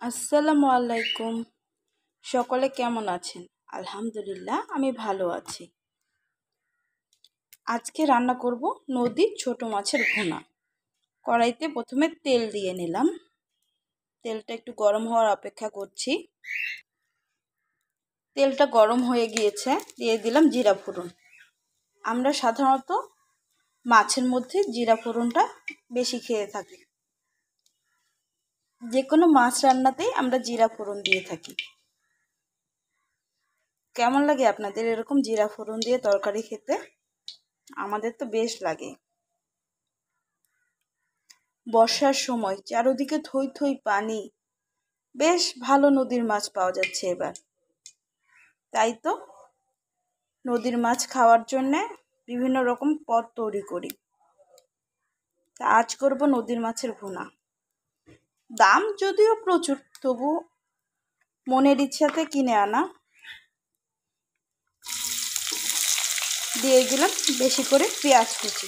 আসসালামু আলাইকুম। সকলে কেমন আছেন? আলহামদুলিল্লাহ, আমি ভালো আছি। আজকে রান্না করব নদীর ছোট মাছের ভুনা। কড়াইতে প্রথমে তেল দিয়ে নিলাম। তেলটা একটু গরম হওয়ার অপেক্ষা করছি। তেলটা গরম হয়ে গিয়েছে, দিয়ে দিলাম জিরা ফোড়ন। আমরা সাধারণত মাছের মধ্যে জিরা ফোড়নটা বেশি খেয়ে থাকি। যে কোনো মাছ রান্নাতেই আমরা জিরা ফোড়ন দিয়ে থাকি। কেমন লাগে আপনাদের এরকম জিরা ফোড়ন দিয়ে তরকারি খেতে? আমাদের তো বেশ লাগে। বর্ষার সময় চারদিকে থই থই পানি, বেশ ভালো নদীর মাছ পাওয়া যাচ্ছে এবার। তাই তো নদীর মাছ খাওয়ার জন্যে বিভিন্ন রকম পদ তৈরি করি। তা আজ করব নদীর মাছের ভুনা। দাম যদিও প্রচুর, তবু মনের ইচ্ছাতে কিনে আনা। দিয়ে দিলাম বেশি করে পেঁয়াজ কুচি।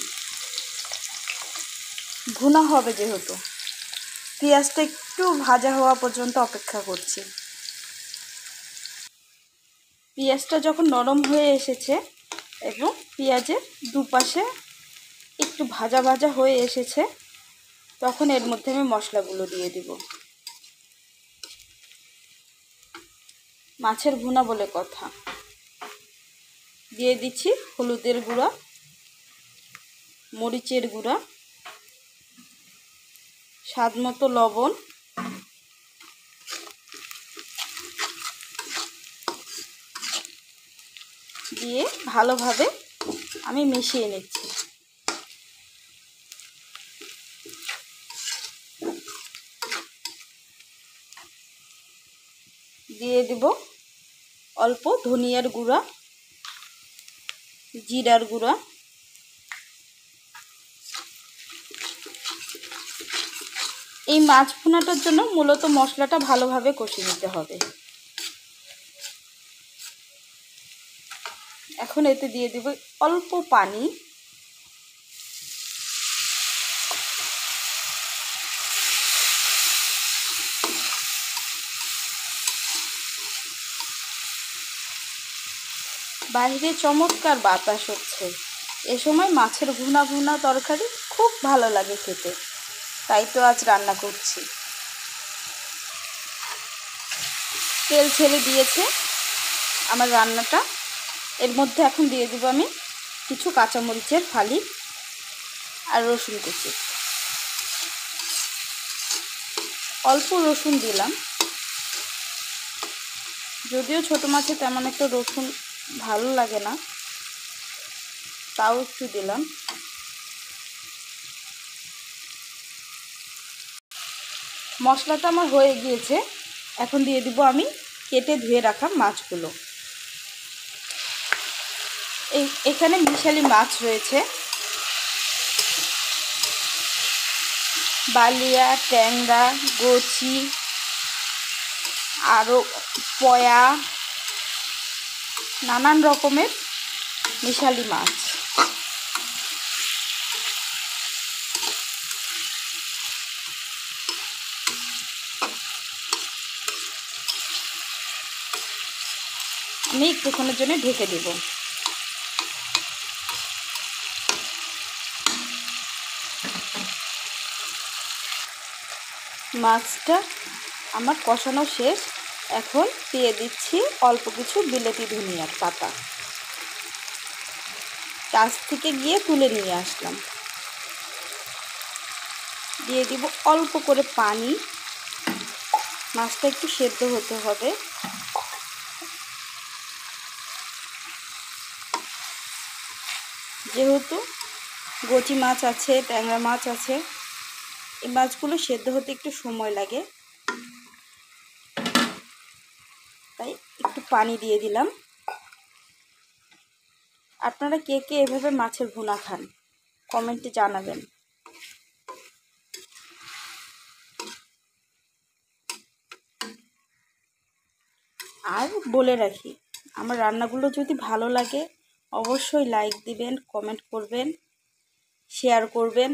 ভুনা হবে যেহেতু, পেঁয়াজটা একটু ভাজা হওয়া পর্যন্ত অপেক্ষা করছি। পেঁয়াজটা যখন নরম হয়ে এসেছে এবং পেঁয়াজের দুপাশে একটু ভাজা ভাজা হয়ে এসেছে, তখন এর মধ্যে আমি মশলাগুলো দিয়ে দিব। মাছের ভুনা বলে কথা। দিয়ে দিচ্ছি হলুদের গুঁড়া, মরিচের গুঁড়া, স্বাদ মতো লবণ, দিয়ে ভালোভাবে আমি মিশিয়ে নিচ্ছি। দিয়ে দিব অল্প ধনিয়ার গুঁড়া, জিরার গুঁড়া, এই মাছ ভুনাটার জন্য মূলত মশলাটা ভালোভাবে কষিয়ে নিতে হবে। এখন এতে দিয়ে দিব অল্প পানি। বাইরে চমৎকার বাতাস হচ্ছে। এ সময় মাছের ভুনা ভুনা তরকারি খুব ভালো লাগে খেতে, তাই তো আজ রান্না করছি। তেল ছেড়ে দিয়েছে আমার রান্নাটা। এর মধ্যে এখন দিয়ে দেবো আমি কিছু কাঁচামরিচের ফালি আর রসুন কুচি। অল্প রসুন দিলাম, যদিও ছোটো মাছে তেমন একটা রসুন ভালো লাগে না, তাও একটু দিলাম। মশলাটা আমার হয়ে গিয়েছে, এখন দিয়ে দিব আমি কেটে ধুয়ে রাখা মাছগুলো। এখানে মিশালি মাছ রয়েছে, বালিয়া, ট্যাংরা, গচি, আরও পয়া, নানান রকমের মিশালি মাছ। আমি একটুক্ষণের জন্য ঢেকে দেব। মাছটা আমার কষানো শেষ। এখন দিয়ে দিচ্ছি অল্প কিছু বিলেতি ধনিয়ার পাতা। কাছ থেকে গিয়ে তুলে নিয়ে আসলাম। দিয়ে দিব অল্প করে পানি। মাছটা একটু সেদ্ধ হতে হবে। যেহেতু গচি মাছ আছে, ট্যাংরা মাছ আছে, এই মাছগুলো সেদ্ধ হতে একটু সময় লাগে, তাই একটু পানি দিয়ে দিলাম। আপনারা কে কে এভাবে মাছের ভুনা খান কমেন্টে জানাবেন। আর বলে রাখি, আমার রান্নাগুলো যদি ভালো লাগে অবশ্যই লাইক দিবেন, কমেন্ট করবেন, শেয়ার করবেন,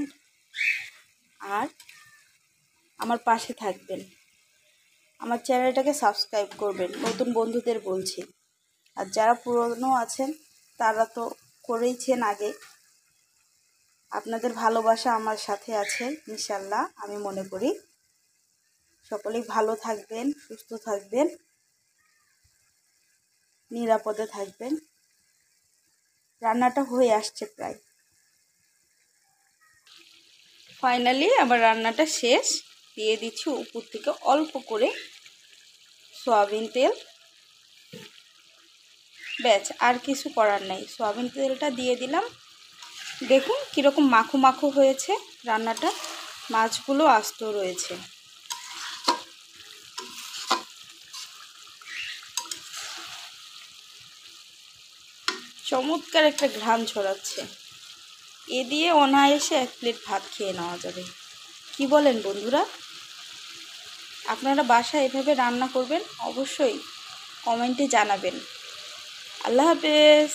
আর আমার পাশে থাকবেন। আমার চ্যানেলটাকে সাবস্ক্রাইব করবেন, নতুন বন্ধুদের বলছি। আর যারা পুরনো আছেন তারা তো করেইছেন আগে। আপনাদের ভালোবাসা আমার সাথে আছে ইনশাল্লাহ, আমি মনে করি। সকলেই ভালো থাকবেন, সুস্থ থাকবেন, নিরাপদে থাকবেন। রান্নাটা হয়ে আসছে প্রায়, ফাইনালি আবার রান্নাটা শেষ। দিয়ে দিচ্ছি উপর থেকে অল্প করে সয়াবিন তেল। ব্যাস, আর কিছু করার নাই। সয়াবিন তেলটা দিয়ে দিলাম। দেখুন কীরকম মাখো মাখো হয়েছে রান্নাটা, মাছগুলো আস্ত রয়েছে। চমৎকার একটা ঘ্রাণ ছড়াচ্ছে। এ দিয়ে অনায়াসে 1 প্লেট ভাত খেয়ে নেওয়া যাবে। কি বলেন বন্ধুরা? আপনারা বাসায় এভাবে রান্না করবেন, অবশ্যই কমেন্টে জানাবেন। আল্লাহ হাফেজ।